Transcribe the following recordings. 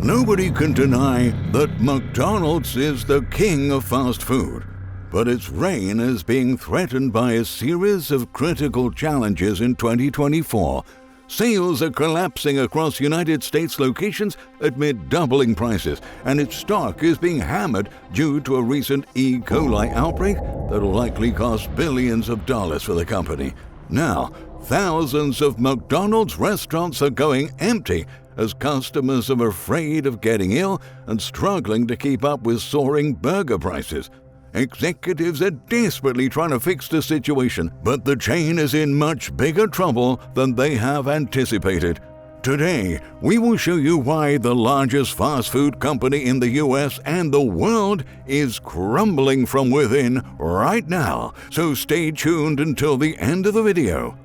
Nobody can deny that McDonald's is the king of fast food, but its reign is being threatened by a series of critical challenges in 2024. Sales are collapsing across United States locations amid doubling prices, and its stock is being hammered due to a recent E. coli outbreak that will likely cost billions of dollars for the company. Now, thousands of McDonald's restaurants are going empty as customers are afraid of getting ill and struggling to keep up with soaring burger prices. Executives are desperately trying to fix the situation, but the chain is in much bigger trouble than they have anticipated. Today, we will show you why the largest fast food company in the US and the world is crumbling from within right now, so stay tuned until the end of the video.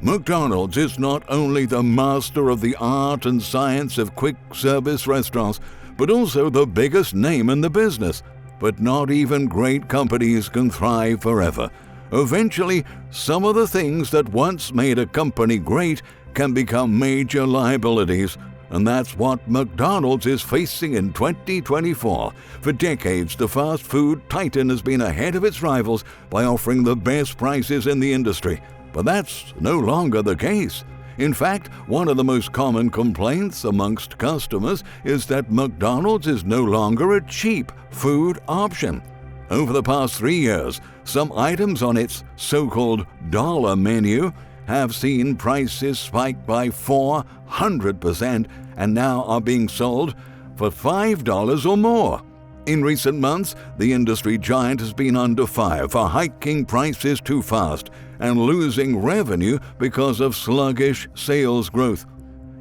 McDonald's is not only the master of the art and science of quick service restaurants, but also the biggest name in the business. But not even great companies can thrive forever. Eventually, some of the things that once made a company great can become major liabilities, and that's what McDonald's is facing in 2024. For decades, the fast food titan has been ahead of its rivals by offering the best prices in the industry. But that's no longer the case. In fact, one of the most common complaints amongst customers is that McDonald's is no longer a cheap food option. Over the past 3 years, some items on its so-called dollar menu have seen prices spike by 400% and now are being sold for $5 or more. In recent months, the industry giant has been under fire for hiking prices too fast and losing revenue because of sluggish sales growth.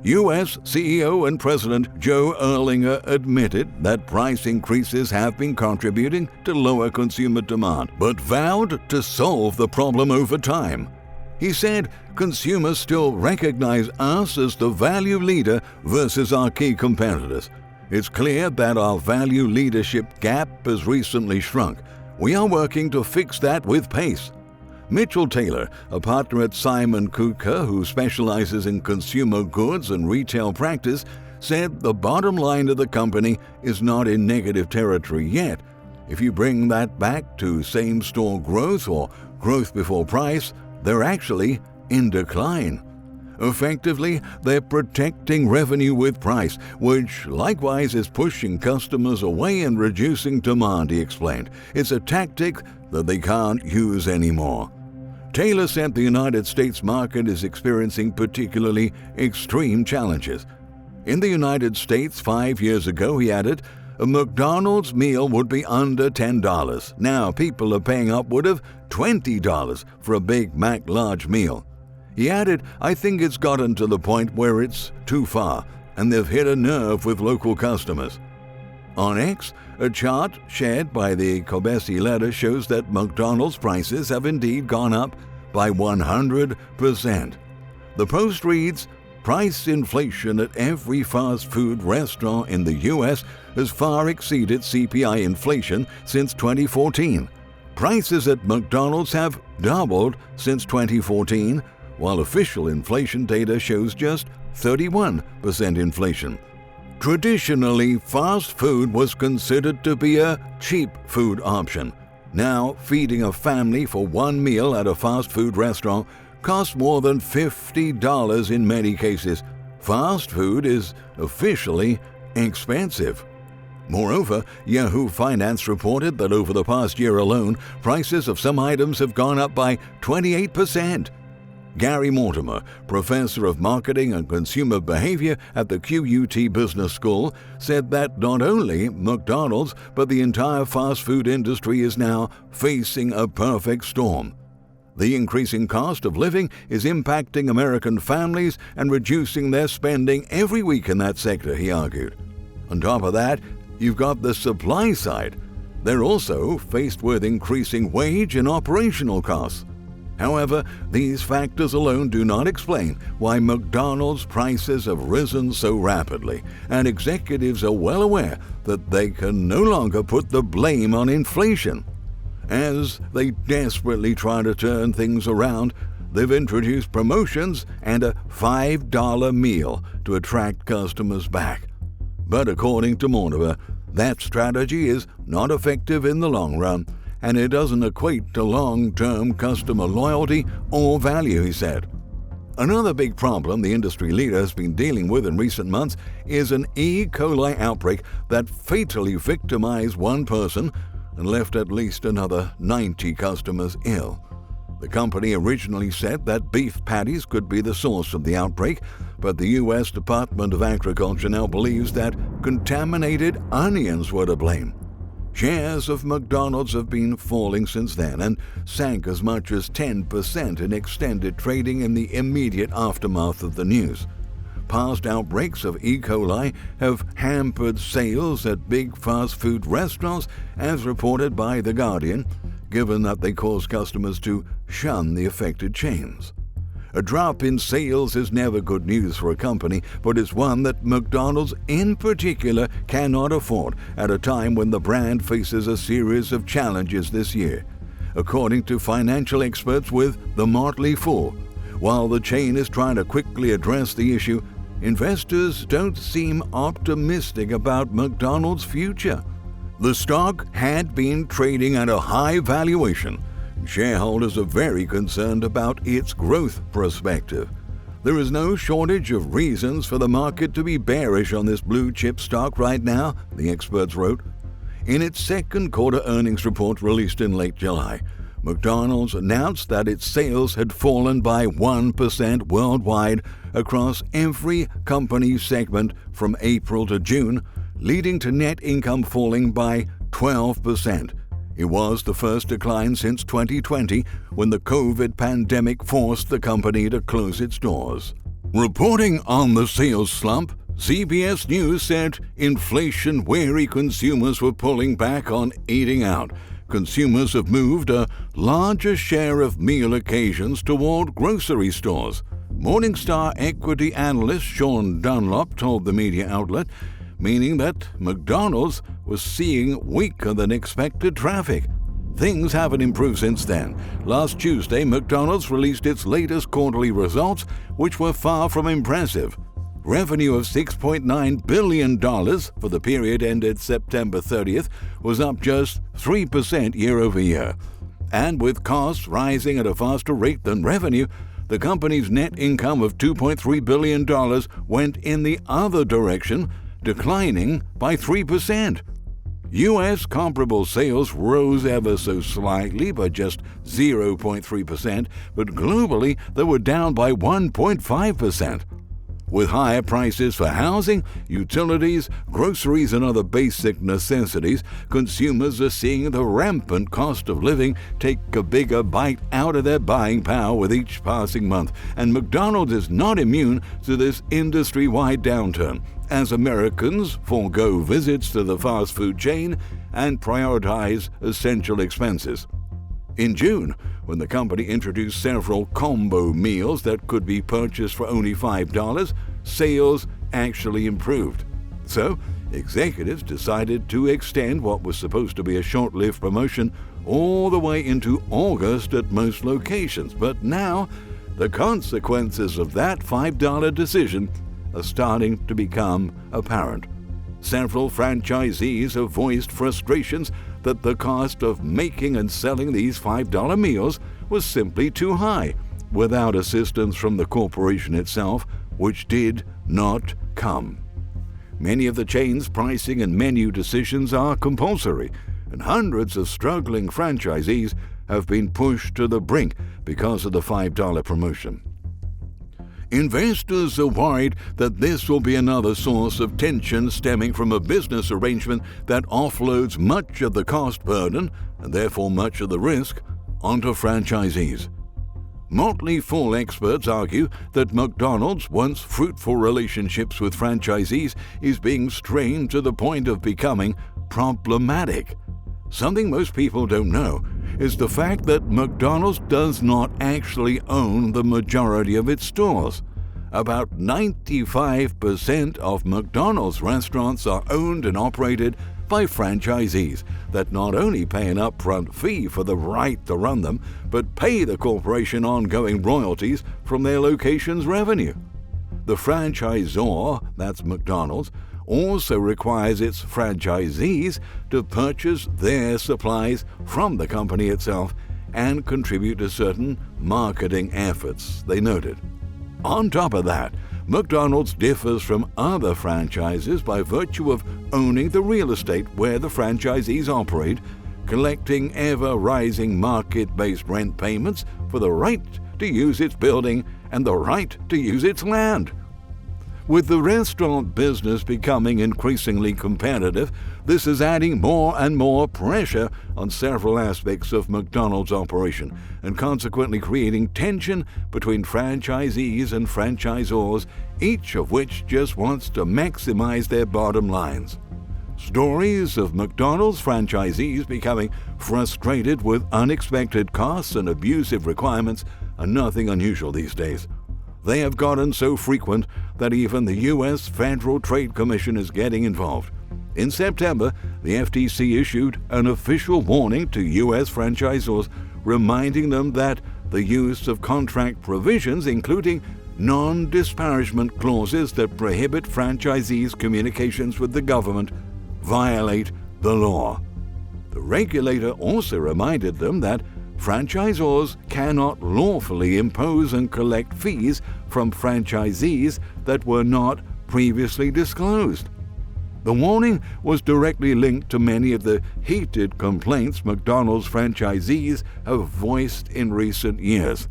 U.S. CEO and President Joe Erlinger admitted that price increases have been contributing to lower consumer demand, but vowed to solve the problem over time. He said consumers still recognize us as the value leader versus our key competitors. It's clear that our value leadership gap has recently shrunk. We are working to fix that with pace. Mitchell Taylor, a partner at Simon Kucher who specializes in consumer goods and retail practice, said the bottom line of the company is not in negative territory yet. If you bring that back to same-store growth or growth before price, they're actually in decline. Effectively, they're protecting revenue with price, which likewise is pushing customers away and reducing demand, he explained. It's a tactic that they can't use anymore. Taylor said the United States market is experiencing particularly extreme challenges. In the United States 5 years ago, he added, a McDonald's meal would be under $10. Now people are paying upward of $20 for a Big Mac large meal. He added, I think it's gotten to the point where it's too far, and they've hit a nerve with local customers. On X, a chart shared by the Kobesi letter shows that McDonald's prices have indeed gone up by 100%. The post reads, price inflation at every fast food restaurant in the U.S. has far exceeded CPI inflation since 2014. Prices at McDonald's have doubled since 2014, while official inflation data shows just 31% inflation. Traditionally, fast food was considered to be a cheap food option. Now, feeding a family for one meal at a fast food restaurant costs more than $50 in many cases. Fast food is officially expensive. Moreover, Yahoo Finance reported that over the past year alone, prices of some items have gone up by 28%. Gary Mortimer, professor of marketing and consumer behavior at the QUT Business School, said that not only McDonald's but the entire fast food industry is now facing a perfect storm. The increasing cost of living is impacting American families and reducing their spending every week in that sector, he argued. On top of that, you've got the supply side. They're also faced with increasing wage and operational costs. However, these factors alone do not explain why McDonald's prices have risen so rapidly, and executives are well aware that they can no longer put the blame on inflation. As they desperately try to turn things around, they've introduced promotions and a $5 meal to attract customers back. But according to Mortimer, that strategy is not effective in the long run, and it doesn't equate to long-term customer loyalty or value, he said. Another big problem the industry leader has been dealing with in recent months is an E. coli outbreak that fatally victimized one person and left at least another 90 customers ill. The company originally said that beef patties could be the source of the outbreak, but the U.S. Department of Agriculture now believes that contaminated onions were to blame. Shares of McDonald's have been falling since then and sank as much as 10% in extended trading in the immediate aftermath of the news. Past outbreaks of E. coli have hampered sales at big fast food restaurants, as reported by The Guardian, given that they cause customers to shun the affected chains. A drop in sales is never good news for a company, but it's one that McDonald's in particular cannot afford at a time when the brand faces a series of challenges this year. According to financial experts with The Motley Fool, while the chain is trying to quickly address the issue, investors don't seem optimistic about McDonald's future. The stock had been trading at a high valuation. Shareholders are very concerned about its growth perspective. There is no shortage of reasons for the market to be bearish on this blue chip stock right now, the experts wrote. In its second quarter earnings report released in late July, McDonald's announced that its sales had fallen by 1% worldwide across every company segment from April to June, leading to net income falling by 12%. It was the first decline since 2020, when the COVID pandemic forced the company to close its doors. Reporting on the sales slump, CBS News said inflation-wary consumers were pulling back on eating out. Consumers have moved a larger share of meal occasions toward grocery stores. Morningstar equity analyst Sean Dunlop told the media outlet, meaning that McDonald's was seeing weaker than expected traffic. Things haven't improved since then. Last Tuesday, McDonald's released its latest quarterly results, which were far from impressive. Revenue of $6.9 billion for the period ended September 30th was up just 3% year over year. And with costs rising at a faster rate than revenue, the company's net income of $2.3 billion went in the other direction, declining by 3%. U.S. comparable sales rose ever so slightly by just 0.3%, but globally they were down by 1.5%. With higher prices for housing, utilities, groceries, and other basic necessities, consumers are seeing the rampant cost of living take a bigger bite out of their buying power with each passing month, and McDonald's is not immune to this industry-wide downturn, as Americans forego visits to the fast food chain and prioritize essential expenses. In June, when the company introduced several combo meals that could be purchased for only $5, sales actually improved. So, executives decided to extend what was supposed to be a short-lived promotion all the way into August at most locations. But now, the consequences of that $5 decision are starting to become apparent. Several franchisees have voiced frustrations that the cost of making and selling these $5 meals was simply too high, without assistance from the corporation itself, which did not come. Many of the chain's pricing and menu decisions are compulsory, and hundreds of struggling franchisees have been pushed to the brink because of the $5 promotion. Investors are worried that this will be another source of tension stemming from a business arrangement that offloads much of the cost burden, and therefore much of the risk, onto franchisees. Motley Fool experts argue that McDonald's once fruitful relationships with franchisees is being strained to the point of becoming problematic. Something most people don't know is the fact that McDonald's does not actually own the majority of its stores. About 95% of McDonald's restaurants are owned and operated by franchisees that not only pay an upfront fee for the right to run them, but pay the corporation ongoing royalties from their location's revenue. The franchisor, that's McDonald's, also requires its franchisees to purchase their supplies from the company itself and contribute to certain marketing efforts, they noted. On top of that, McDonald's differs from other franchises by virtue of owning the real estate where the franchisees operate, collecting ever-rising market-based rent payments for the right to use its building and the right to use its land. With the restaurant business becoming increasingly competitive, this is adding more and more pressure on several aspects of McDonald's operation and consequently creating tension between franchisees and franchisors, each of which just wants to maximize their bottom lines. Stories of McDonald's franchisees becoming frustrated with unexpected costs and abusive requirements are nothing unusual these days. They have gotten so frequent that even the U.S. Federal Trade Commission is getting involved. In September, the FTC issued an official warning to U.S. franchisors, reminding them that the use of contract provisions, including non-disparagement clauses that prohibit franchisees' communications with the government, violate the law. The regulator also reminded them that franchisors cannot lawfully impose and collect fees from franchisees that were not previously disclosed. The warning was directly linked to many of the heated complaints McDonald's franchisees have voiced in recent years.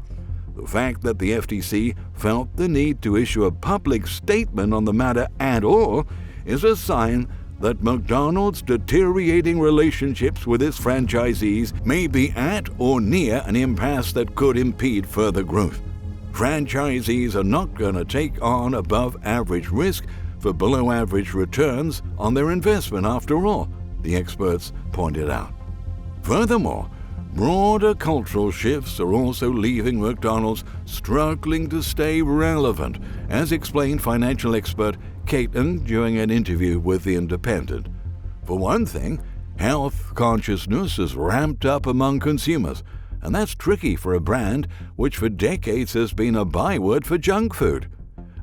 The fact that the FTC felt the need to issue a public statement on the matter at all is a sign that McDonald's deteriorating relationships with its franchisees may be at or near an impasse that could impede further growth. Franchisees are not going to take on above-average risk for below-average returns on their investment after all, the experts pointed out. Furthermore, broader cultural shifts are also leaving McDonald's struggling to stay relevant, as explained financial expert Kate Ng during an interview with The Independent. For one thing, health consciousness is ramped up among consumers, and that's tricky for a brand which for decades has been a byword for junk food.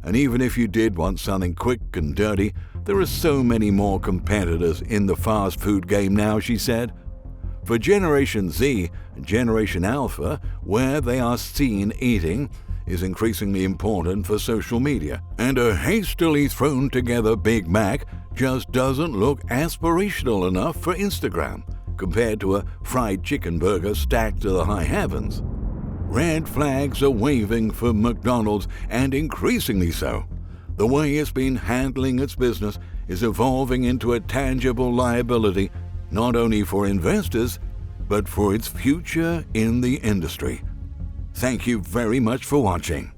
And even if you did want something quick and dirty, there are so many more competitors in the fast food game now, she said. For Generation Z and Generation Alpha, where they are seen eating is increasingly important for social media, and a hastily thrown together Big Mac just doesn't look aspirational enough for Instagram compared to a fried chicken burger stacked to the high heavens. Red flags are waving for McDonald's, and increasingly so. The way it's been handling its business is evolving into a tangible liability, not only for investors, but for its future in the industry. Thank you very much for watching.